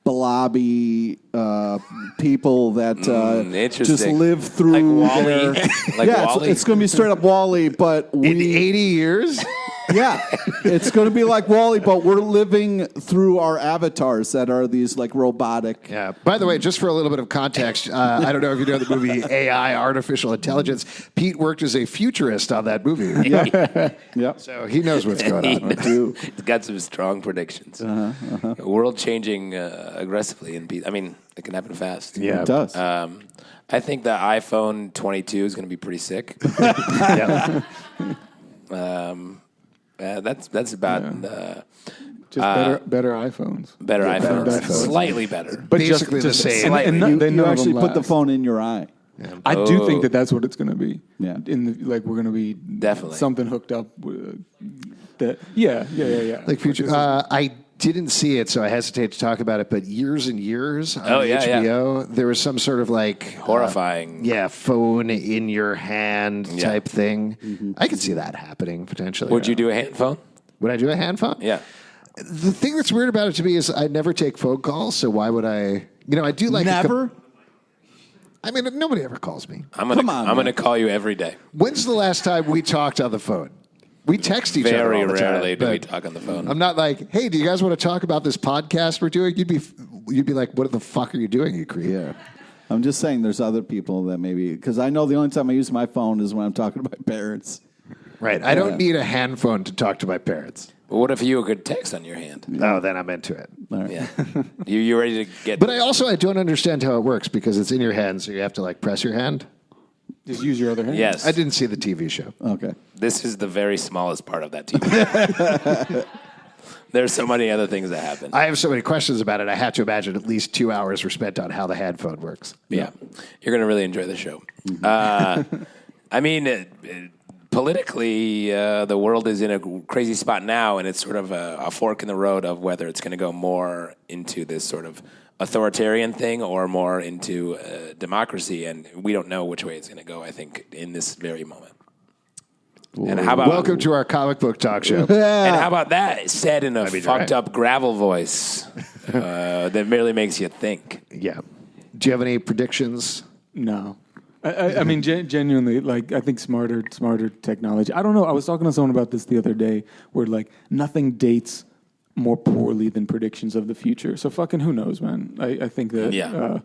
blobby people that just interesting. live through Like Wall-E? their- Like yeah, Wall-E? it's going to be straight up Wall-E, but In we 80 years? yeah, it's going to be like Wall-E, but we're living through our avatars that are these like robotic. Yeah. By the way, just for a little bit of context, I don't know if you know the movie AI, Artificial Intelligence. Pete worked as a futurist on that movie. Yeah. So he knows what's going on. It's got some strong predictions. World changing aggressively. I mean, it can happen fast. Yeah. It does. I think the iPhone 22 is going to be pretty sick. Yeah. That's about Just better iPhones. better iPhones. iPhones. Slightly better. But Basically the same. And You none of actually them put the last. phone in your eye. I do think that that's what it's going to be. Yeah. We're going to be Definitely. something hooked up with that. Yeah. Like future. I didn't see it, so I hesitate to talk about it. But years and years on HBO, there was some sort of like Horrifying. phone in your hand type thing. Mm-hmm. I could see that happening potentially. Would you do a hand phone? Would I do a hand phone? Yeah. The thing that's weird about it to me is I never take phone calls, so why would I? I do like Never? nobody ever calls me. I'm Come on, going to man. call you every day. When's the last time we talked on the phone? We text each other Very all the rarely time. do we but talk on the phone. I'm not like, hey, do you guys want to talk about this podcast we're doing? You'd be like, what the fuck are you doing, you creep? Yeah. I'm just saying there's other people that maybe, because I know the only time I use my phone is when I'm talking to my parents. Right. I don't need a hand phone to talk to my parents. But what if you could text on your hand? Oh, then I'm into it. All right. Yeah. you ready to get... But I don't understand how it works because it's in your hand, so you have to like press your hand. Just use your other hand. Yes. I didn't see the TV show. Okay. This is the very smallest part of that TV. There's so many other things that happen. I have so many questions about it. I have to imagine at least 2 hours were spent on how the hand phone works. Yeah. You're going to really enjoy the show. Politically, the world is in a crazy spot now, and it's sort of a fork in the road of whether it's going to go more into this sort of authoritarian thing or more into democracy, and we don't know which way it's going to go, I think, in this very moment. And how about Welcome to our comic book talk show. And how about that said in a That'd be fucked dry. up gravel voice that merely makes you think? Yeah. Do you have any predictions? No. I mean, genuinely, like, I think smarter technology. I don't know. I was talking to someone about this the other day where, like, nothing dates more poorly than predictions of the future. So fucking who knows, man? I think that,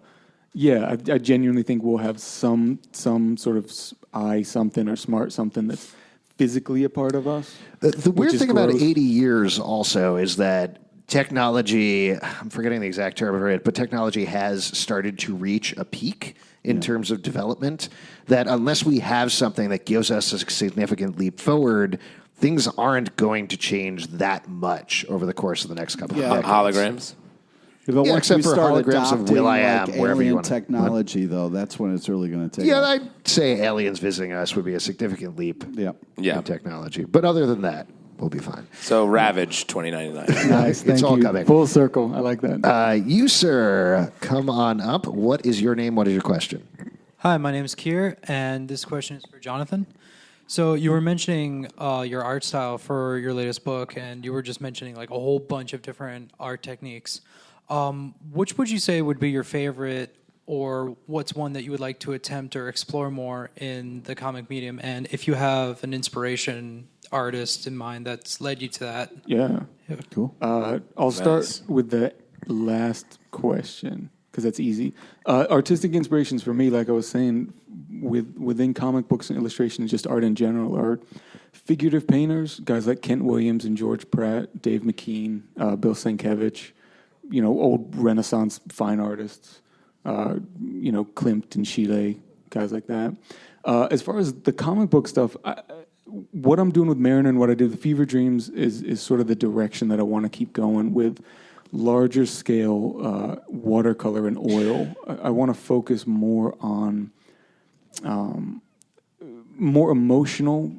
I genuinely think we'll have some sort of something or smart something that's physically a part of us. The weird is thing about gross. 80 years also is that technology, I'm forgetting the exact term of it, but technology has started to reach a peak in terms of development, that unless we have something that gives us a significant leap forward, things aren't going to change that much over the course of the next couple of decades. Holograms? But once except we for start holograms of adopting, Will.i.am, like, wherever you alien wanna- technology, though, that's when it's really going to take Yeah, off. I'd say aliens visiting us would be a significant leap Yeah. Yeah. in technology. But other than that, we'll be fine. So Ravage 2099. Nice. Thank all you. coming. Full circle. I like that. You, sir, come on up. What is your name? What is your question? Hi, my name is Kier, and this question is for Jonathan. So you were mentioning your art style for your latest book, and you were just mentioning like a whole bunch of different art techniques. Which would you say would be your favorite, or what's one that you would like to attempt or explore more in the comic medium? And if you have an inspiration artist in mind that's led you to that. Yeah. Cool. I'll start with the last question because that's easy. Artistic inspirations for me, like I was saying, within comic books and illustration and just art in general, are figurative painters, guys like Kent Williams and George Pratt, Dave McKean, Bill Sienkiewicz, old Renaissance fine artists, Klimt and Schiele, guys like that. As far as the comic book stuff, what I'm doing with Mariner and what I do with Fever Dreams is sort of the direction that I want to keep going with larger scale watercolor and oil. I want to focus more on more emotional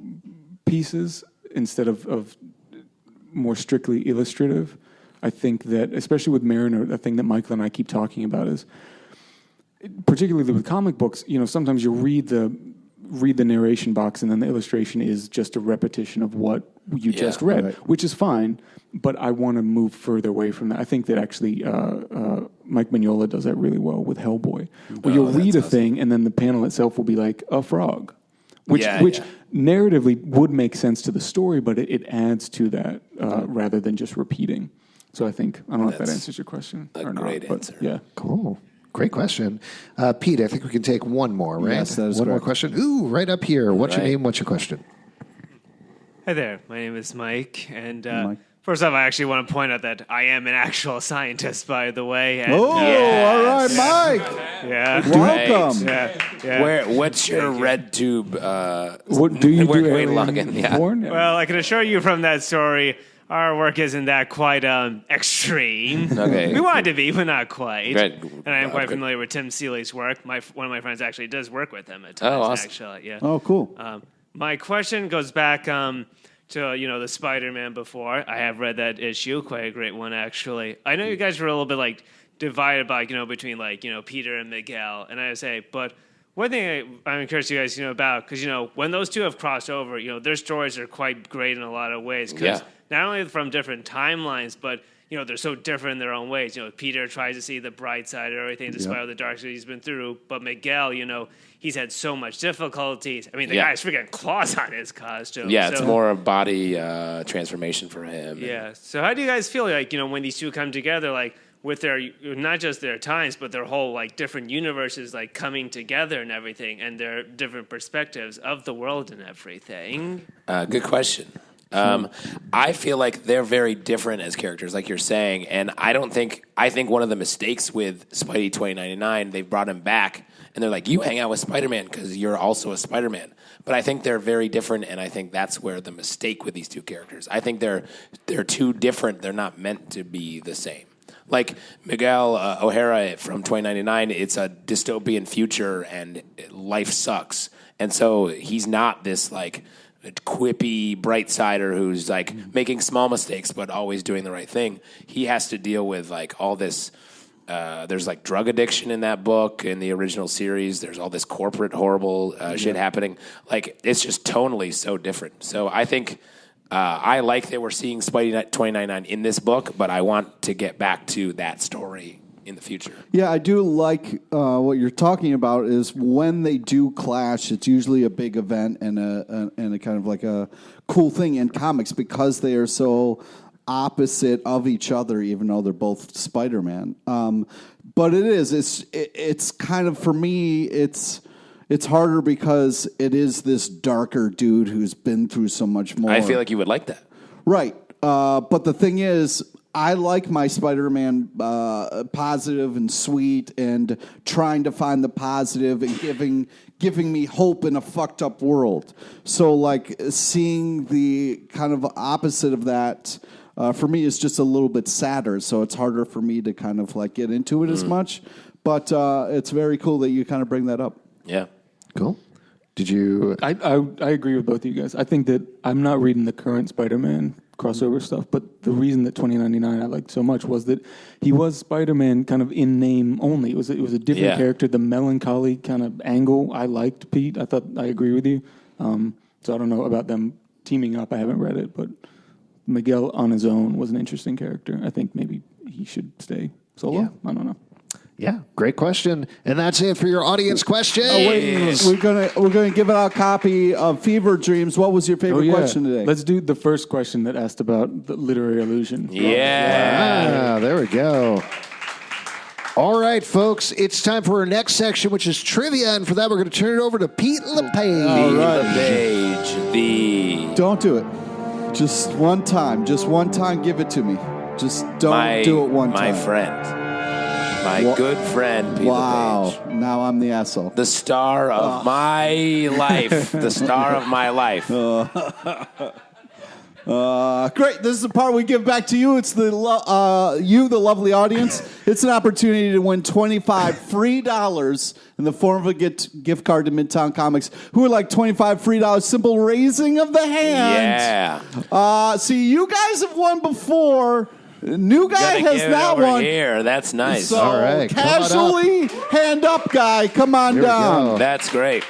pieces instead of more strictly illustrative. I think that, especially with Mariner, the thing that Michael and I keep talking about is, particularly with comic books, sometimes you read the narration box and then the illustration is just a repetition of what you just read, which is fine, but I want to move further away from that. I think that actually Mike Mignola does that really well with Hellboy, where you'll read a thing and then the panel itself will be like a frog, which narratively would make sense to the story, but it adds to that rather than just repeating. So I think, I don't know if that answers your question or not. Great answer. Yeah. Cool. Great question. Pete, I think we can take one more, right? Yes, that is one more correct. question. Ooh, right up here. What's your name? What's your question? Hi there. My name is Mike, and Mike. First off, I actually want to point out that I am an actual scientist, by the way. And, Oh, all right, Mike. yeah. Welcome. Yeah. What's your red tube? What do you where do? can we Alien log in? Yeah. porn? Well, I can assure you from that story, our work isn't that quite extreme. Okay. We want it to be, but not quite. Great. And I am quite Okay. familiar with Tim Seeley's work. One of my friends actually does work with him at Oh, times, awesome. actually. Yeah. Oh, cool. My question goes back to the Spider-Man before. I have read that issue, quite a great one actually. I know you guys were a little bit like divided by between Peter and Miguel, and I say, but one thing I'm curious you guys to know about, because when those two have crossed over, their stories are quite great in a lot of ways. Because not only from different timelines, but they're so different in their own ways. Peter tries to see the bright side of everything despite all the dark side he's been through. But Miguel, he's had so much difficulties. I mean, the guy's freaking claws on his costume. Yeah, so, it's more a body transformation for him. Yeah. So how do you guys feel like, when these two come together, like with their, not just their times, but their whole like different universes like coming together and everything, and their different perspectives of the world and everything? Good question. I feel like they're very different as characters, like you're saying, and I think one of the mistakes with Spidey 2099, they've brought him back, and they're like, you hang out with Spider-Man because you're also a Spider-Man. But I think they're very different, and I think that's where the mistake with these two characters. I think they're too different. They're not meant to be the same. Like Miguel O'Hara from 2099, it's a dystopian future, and life sucks. And so he's not this like quippy bright sider who's like making small mistakes but always doing the right thing. He has to deal with like all this there's like drug addiction in that book in the original series. There's all this corporate horrible shit happening. Like it's just tonally so different. So I think I like that we're seeing Spidey 2099 in this book, but I want to get back to that story in the future. Yeah, I do like what you're talking about is when they do clash, it's usually a big event and a kind of like a cool thing in comics because they are so opposite of each other, even though they're both Spider-Man. But it's kind of, for me, it's harder because it is this darker dude who's been through so much more. I feel like you would like that. Right. But the thing is, I like my Spider-Man positive and sweet and trying to find the positive and giving me hope in a fucked up world. So like seeing the kind of opposite of that for me is just a little bit sadder. So it's harder for me to kind of like get into it as much. But it's very cool that you kind of bring that up. Yeah. Cool. Did you? I agree with both of you guys. I think that I'm not reading the current Spider-Man crossover stuff, but the reason that 2099 I liked so much was that he was Spider-Man kind of in name only. It was a different character. The melancholy kind of angle I liked, Pete. I thought I agree with you. So I don't know about them teaming up. I haven't read it, but Miguel on his own was an interesting character. I think maybe he should stay solo. Yeah. I don't know. Yeah, great question. And that's it for your audience question. Oh, wait, we're gonna give out a copy of Fever Dreams. What was your favorite question today? Let's do the first question that asked about the literary illusion. Yeah. There we go. All right, folks, it's time for our next section, which is trivia. And for that, we're going to turn it over to Pete LePage. All right. LePage, Don't do it. Just one time. Just one time, give it to me. Just don't do it one time. My friend. My good friend, Pete LePage. Now I'm the asshole. The star of my life. The star of my life. Great. This is the part we give back to you. It's the the lovely audience. It's an opportunity to win $25 free in the form of a gift card to Midtown Comics. Who would like $25 free? Simple raising of the hand. Yeah. See, you guys have won before. New guy has not won. Here. That's nice. So all right, casually, hand up, guy. Come on down. That's great.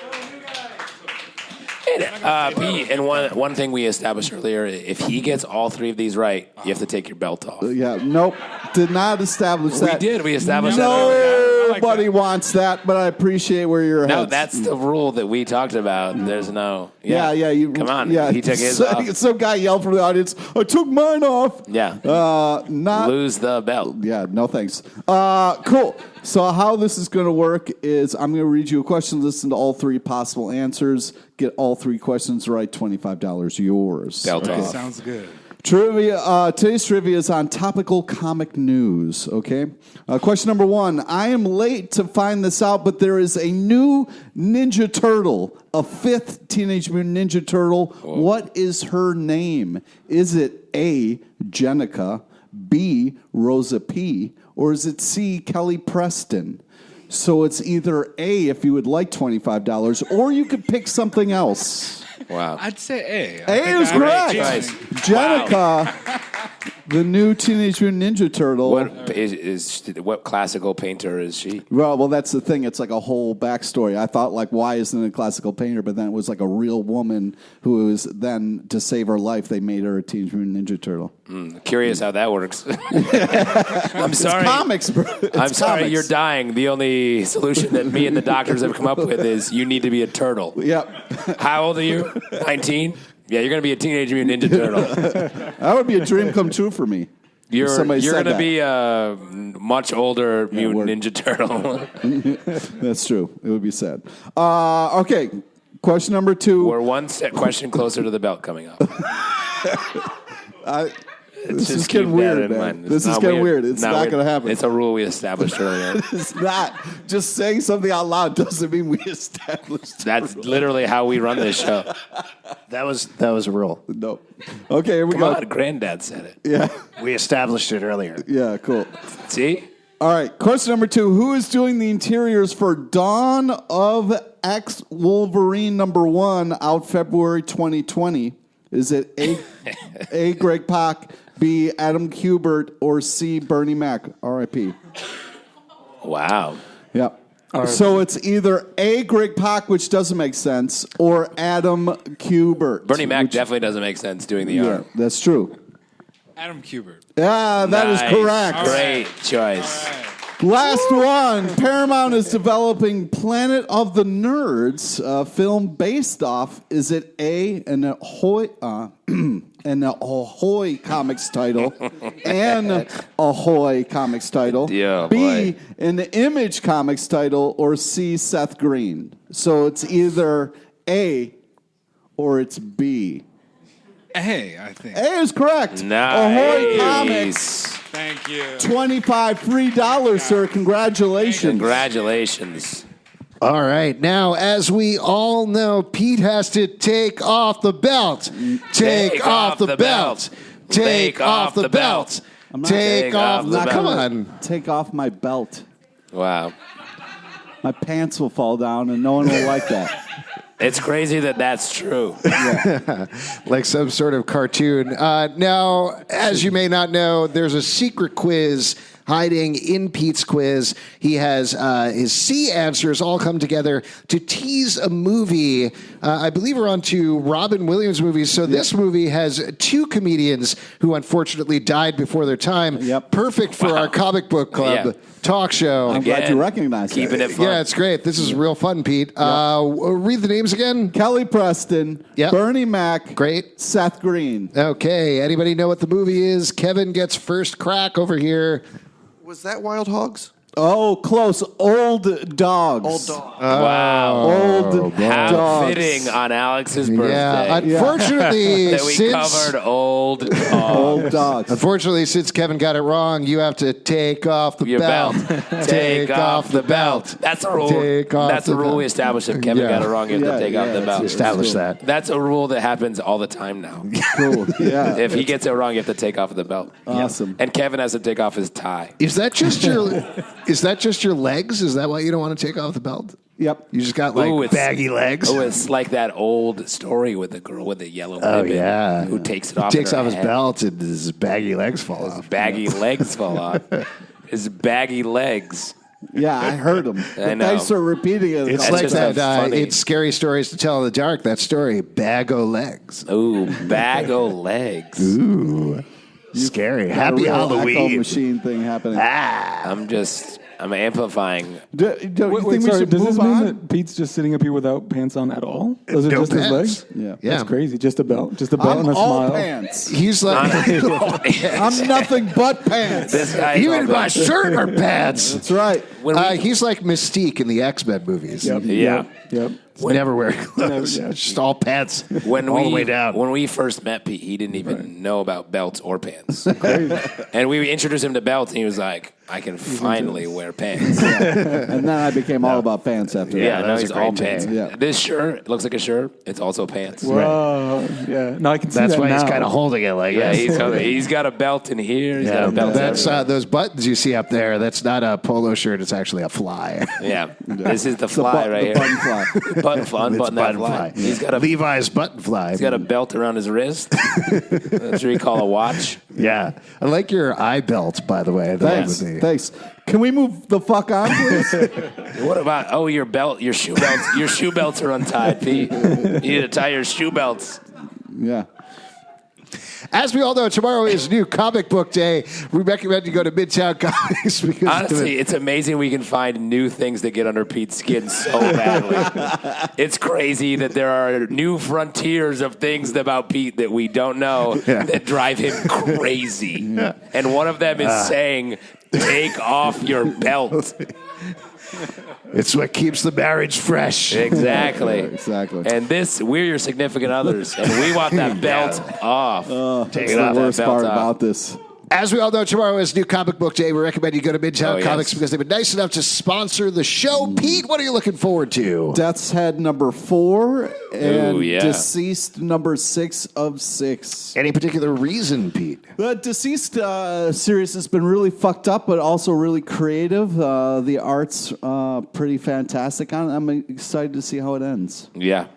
And, Pete, and one thing we established earlier, if he gets all three of these right, you have to take your belt off. Yeah, nope. Did not establish that. We did. We established that earlier. Nobody wants that, but I appreciate where you're at. No, that's the rule that we talked about. There's no... Yeah. Come on. Yeah. He took his off. Some guy yelled from the audience, I took mine off. Yeah. Not Lose the belt. Yeah, no thanks. Cool. So how this is going to work is I'm going to read you a question, listen to all three possible answers, get all three questions right, $25 yours. Belt off. Sounds good. Trivia. Today's trivia is on topical comic news. Okay. Question number 1. I am late to find this out, but there is a new Ninja Turtle, a 5th Teenage Mutant Ninja Turtle. Oh. What is her name? Is it A, Jenica, B, Rosa P, or is it C, Kelly Preston? So it's either A, if you would like $25, or you could pick something else. Wow. I'd say A. A is correct. Jenica, the new Teenage Mutant Ninja Turtle. What classical painter is she? Well, that's the thing. It's like a whole backstory. I thought, like, why isn't it a classical painter? But then it was like a real woman who was then, to save her life, they made her a Teenage Mutant Ninja Turtle. Curious how that works. I'm sorry. It's comics, bro. I'm sorry you're dying. The only solution that me and the doctors have come up with is you need to be a turtle. Yep. How old are you? 19? Yeah, you're going to be a Teenage Mutant Ninja Turtle. That would be a dream come true for me. You're going to be a much older mutant Ninja Turtle. That's true. It would be sad. Okay, question number 2. We're one question closer to the belt coming up. This is getting weird, man. This is getting weird. It's not going to happen. It's a rule we established earlier. It's not. Just saying something out loud doesn't mean we established. That's literally how we run this show. That was a rule. No. Okay, here we Come go. on, Granddad said it. Yeah. We established it earlier. Yeah, cool. See? All right, question number 2. Who is doing the interiors for Dawn of X Wolverine #1 out February 2020? Is it A. Greg Pak, B. Adam Kubert, or C. Bernie Mac? R.I.P. Wow. Yep. So it's either A. Greg Pak, which doesn't make sense, or Adam Kubert. Bernie Mac definitely doesn't make sense doing the Yeah, art. that's true. Adam Kubert. Yeah, that is Nice. correct. Great choice. Last one. Paramount is developing Planet of the Nerds, a film based off. Is it A, an Ahoy comics title, an Ahoy comics title, Yeah, B, boy. an Image comics title, or C, Seth Green? So it's either A or it's B. A, I think. A is correct. Nice. Ahoy Comics. Thank you. $25 free, sir. Congratulations. Congratulations. All right. Now, as we all know, Pete has to take off the belt. Take off the belt. Take off the belt. Take off the belt. Come on. Take off my belt. Wow. My pants will fall down, and no one will like that. It's crazy that that's true. Like some sort of cartoon. Now, as you may not know, there's a secret quiz hiding in Pete's quiz. He has his C answers all come together to tease a movie. I believe we're on to Robin Williams movies. So this movie has 2 comedians who unfortunately died before their time. Yep. Perfect for our comic book club talk show. I'm glad you recognize Keeping that. it fun. Yeah, it's great. This is real fun, Pete. Read the names again. Kelly Preston, Yep. Bernie Mac, Great. Seth Green. Okay. Anybody know what the movie is? Kevin gets first crack over here. Was that Wild Hogs? Oh, close. Old Dogs. Old Dog. Wow. Old How Dogs. fitting on Alex's birthday. Yeah, unfortunately, that we covered old dogs. Old Dogs. Unfortunately, since Kevin got it wrong, you have to take off the Your belt. Take off the belt. That's a rule. Take off That's the a rule belt. we established. If Kevin got it wrong, you have to take off the belt. Establish that. That's a rule that happens all the time now. Cool. Yeah. If he gets it wrong, you have to take off the belt. Awesome. And Kevin has to take off his tie. Is that just your legs? Is that why you don't want to take off the belt? Yep. You just got like Ooh, it's- baggy legs. Oh, it's like that old story with the girl with the yellow Oh, ribbon yeah. who takes it off. Takes in her off his head. belt and his baggy legs fall His off. baggy legs fall off. His baggy legs. Yeah, I heard them. I know. Thanks for repeating it. It's That's like just that. funny. It's Scary Stories to Tell in the Dark. That story, bag o' legs. Ooh, bag o' legs. Ooh, scary. Got a Happy real echo Halloween. machine thing happening. I'm amplifying. Do you think we sorry, should does this move mean on? that Pete's just sitting up here without pants on at all? Those are No just his pants. legs? Yeah. Yeah. That's crazy. Just a belt. Just a belt I'm and a all smile. pants. He's like, I'm nothing but pants. This guy even in my shirt are pants. That's right. He's like Mystique in the X-Men movies. Yep. Yeah. Yep. Never wear clothes. Yeah, it's just all pants all the way down. When we first met Pete, he didn't even know about belts or pants. And we introduced him to belts, and he was like, I can finally wear pants. And then I became all about pants after that. Yeah, now was he's a great all day. pants. Yeah. This shirt looks like a shirt. It's also pants. Whoa. Yeah. No, I can see That's that why now. he's kind of holding it like Yeah, this. he's got a belt in here. He's got a belt That's everywhere. those buttons you see up there. That's not a polo shirt. It's actually a fly. Yeah, this is the fly right the here. button fly. Unbutton that button fly. He's got a Levi's button fly. He's got a belt around his wrist. That's what you call a watch. Yeah, I like your eye belt, by the way. Thanks. Thanks. Can we move the fuck on, please? What about your belt? Your shoe belts. Your shoe belts are untied, Pete. You need to tie your shoe belts. Yeah. As we all know, tomorrow is New Comic Book Day. We recommend you go to Midtown Comics because Honestly, it's amazing we can find new things that get under Pete's skin so badly. It's crazy that there are new frontiers of things about Pete that we don't know that drive him crazy. And one of them is saying, take off your belt. it's what keeps the marriage fresh. Exactly. Exactly. And we're your significant others, and we want that belt off. Take That's it the off. worst belt part off. about this. As we all know, tomorrow is New Comic Book Day. We recommend you go to Midtown Oh, yes. Comics because they've been nice enough to sponsor the show. Pete, what are you looking forward to? Death's Head number 4 and Ooh, yeah. Deceased number 6 of 6. Any particular reason, Pete? The Deceased series has been really fucked up, but also really creative. The art's pretty fantastic on it. I'm excited to see how it ends. Yeah.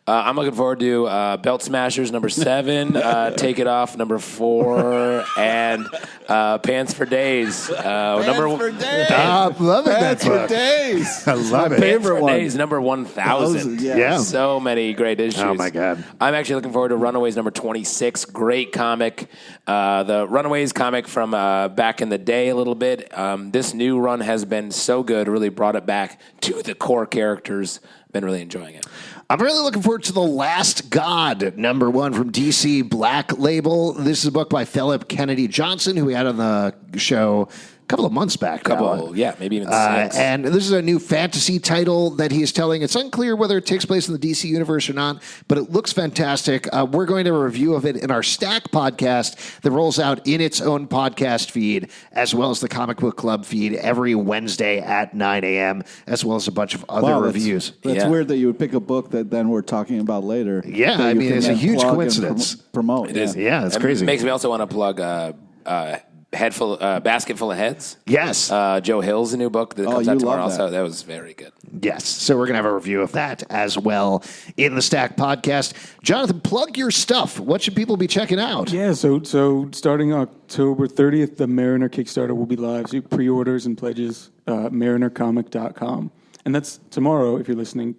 I'm looking forward to Belt Smashers number 7, Take It Off number 4, and Pants for Days. Number I'm loving that That's for book. days. I love it. favorite for one. Days number 1,000. Yeah. So many great issues. Oh, my God. I'm actually looking forward to Runaways number 26. Great comic. The Runaways comic from back in the day a little bit. This new run has been so good, really brought it back to the core characters. Been really enjoying it. I'm really looking forward to The Last God, number 1 from DC Black Label. This is a book by Philip Kennedy Johnson, who we had on the show a couple of months back. Maybe even 6. And this is a new fantasy title that he is telling. It's unclear whether it takes place in the DC universe or not, but it looks fantastic. We're going to have a review of it in our Stack podcast that rolls out in its own podcast feed, as well as the Comic Book Club feed every Wednesday at 9 a.m., as well as a bunch of other reviews. That's weird that you would pick a book that then we're talking about later. Yeah, that I you mean, can it's a then huge plug and coincidence. Promote. It is. Yeah, it's And crazy. It makes me also want to plug Basket Full of Heads. Yes. Joe Hill's new book that comes you out tomorrow. love that. Also, that was very good. Yes. So we're going to have a review of that as well in the Stack podcast. Jonathan, plug your stuff. What should people be checking out? Yeah, so starting October 30th, the Mariner Kickstarter will be live. So pre-orders and pledges, marinercomic.com. And that's tomorrow if you're listening.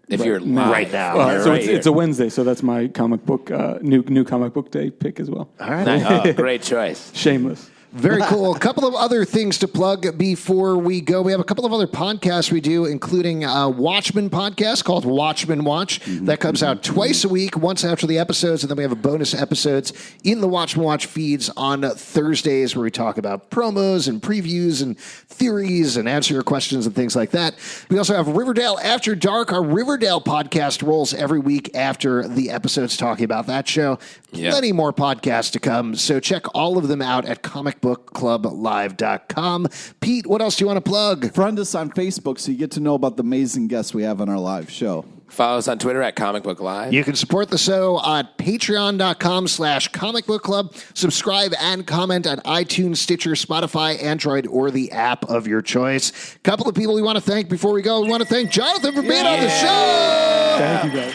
If you're now. right now. So Right it's a Wednesday, so that's my comic book new comic book day pick as well. All right. Oh, great choice. Shameless. Very cool. A couple of other things to plug before we go. We have a couple of other podcasts we do, including a Watchmen podcast called Watchmen Watch. That comes out twice a week, once after the episodes, and then we have a bonus episodes in the Watchmen Watch feeds on Thursdays where we talk about promos and previews and theories and answer your questions and things like that. We also have Riverdale After Dark. Our Riverdale podcast rolls every week after the episodes talking about that show. Yeah. Plenty more podcasts to come, so check all of them out at comicbookclublive.com. Pete, what else do you want to plug? Friend us on Facebook so you get to know about the amazing guests we have on our live show. Follow us on Twitter at Comic Book Live. You can support the show at patreon.com/comicbookclub. Subscribe and comment on iTunes, Stitcher, Spotify, Android, or the app of your choice. A couple of people we want to thank before we go. We want to thank Jonathan for being on the show. Thank you, guys.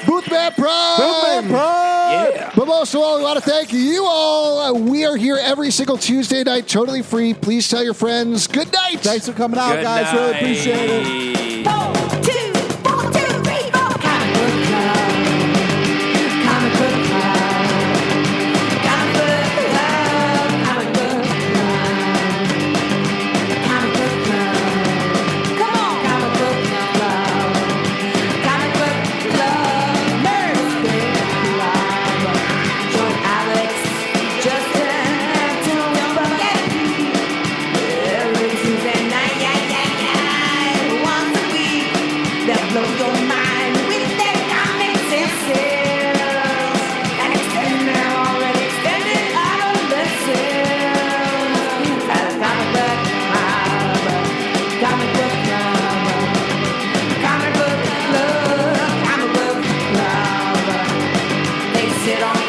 Boothman Prime. Yeah. But most of all, we want to thank you all. We are here every single Tuesday night, totally free. Please tell your friends. Good night. Thanks for coming out, Good guys. Really night. appreciate it. 4, 2, 1, 2, 3, 4. Comic Book Club. Comic Book Club. Comic Book Club. Comic Book Club. Comic Book Club. Come on. Comic Book Club. Comic Book Club. Nerds Big Club. Join Alex, Justin, Tim, Bucket. Every Tuesday night, once a week.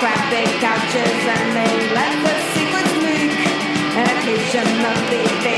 grab big couches and they let the secrets leak. And occasionally they